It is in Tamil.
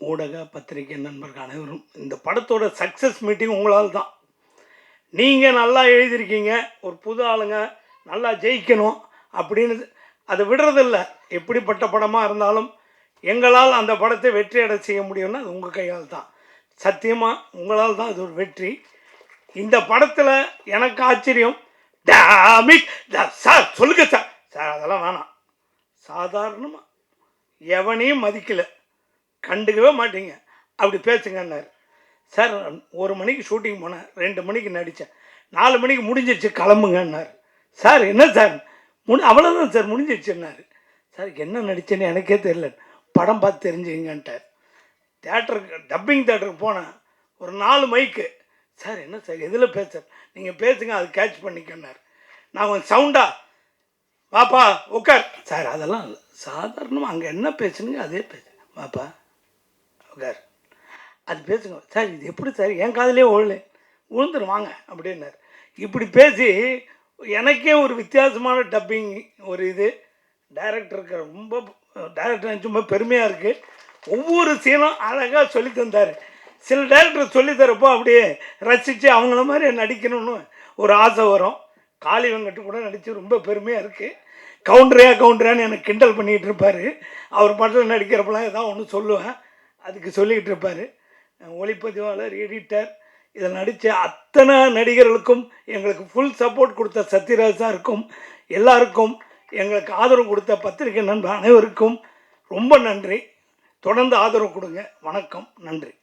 ஊடக பத்திரிகை நண்பர்கள் அனைவரும், இந்த படத்தோட சக்ஸஸ் மீட்டிங் உங்களால் தான். நீங்கள் நல்லா எழுதியிருக்கீங்க, ஒரு புது ஆளுங்க நல்லா ஜெயிக்கணும் அப்படின்னு அதை விடுறதில்ல. எப்படிப்பட்ட படமாக இருந்தாலும் எங்களால் அந்த படத்தை வெற்றி அடை செய்ய முடியும்னா அது உங்கள் கையால் தான். சத்தியமாக உங்களால் தான் அது ஒரு வெற்றி. இந்த படத்தில் எனக்கு ஆச்சரியம், டாமிக் சார் சொல்லுங்க சார். சார் அதெல்லாம் வேணாம், சாதாரணமாக எவனையும் மதிக்கலை, கண்டுக்கவே மாட்டீங்க, அப்படி பேசுங்கன்னாரு. சார் 1 மணிக்கு ஷூட்டிங் போனேன், 2 மணிக்கு நடித்தேன், 4 மணிக்கு முடிஞ்சிருச்சு கிளம்புங்கன்னாரு. சார் என்ன சார் அவ்வளோதான் சார் முடிஞ்சிருச்சுன்னாரு. சார் என்ன நடித்தேன்னு எனக்கே தெரியல, படம் பார்த்து தெரிஞ்சுங்கன்ட்டார். தேட்டருக்கு டப்பிங் தேட்டருக்கு போனேன், ஒரு 4 மைக்கு. சார் என்ன சார் எதில் பேச, நீங்கள் பேசுங்க அது கேட்ச் பண்ணிக்கன்னார். நான் கொஞ்சம் சவுண்டா வாப்பா உட்கார். சார் அதெல்லாம் இல்லை, சாதாரணமாக அங்கே என்ன பேசுனுங்க அதே பேசு, வாப்பா உட்கார் அது பேசுங்க. சார் இது எப்படி சார், என் காதலே விழுந்துரும் வாங்க அப்படின்னார். இப்படி பேசி எனக்கே ஒரு வித்தியாசமான டப்பிங் ஒரு இது டைரக்டருக்கு ரொம்ப டைரக்டர் ரொம்ப பெருமையாக இருக்குது. ஒவ்வொரு சீனும் அழகாக சொல்லி தந்தார். சில டைரக்டர் சொல்லித்தரப்போ அப்படியே ரசித்து அவங்கள மாதிரி நடிக்கணும்னு ஒரு ஆசை வரும். காளி வெங்கட்டு கூட நடித்து ரொம்ப பெருமையாக இருக்குது. கவுண்டரான்னு எனக்கு கிண்டல் பண்ணிகிட்டு இருப்பார். அவர் படத்தில் நடிக்கிறப்பெல்லாம் ஏதாவது ஒன்று சொல்லுவேன், அதுக்கு சொல்லிக்கிட்டு இருப்பார். ஒளிப்பதிவாளர், எடிட்டர், இதில் நடித்த அத்தனை நடிகர்களுக்கும் எங்களுக்கு ஃபுல் சப்போர்ட் கொடுத்த சத்யராஜ் சாருக்கும் எல்லாருக்கும் எங்களுக்கு ஆதரவு கொடுத்த பத்திரிகை நண்பர் அனைவருக்கும் ரொம்ப நன்றி. தொடர்ந்து ஆதரவு கொடுங்க. வணக்கம், நன்றி.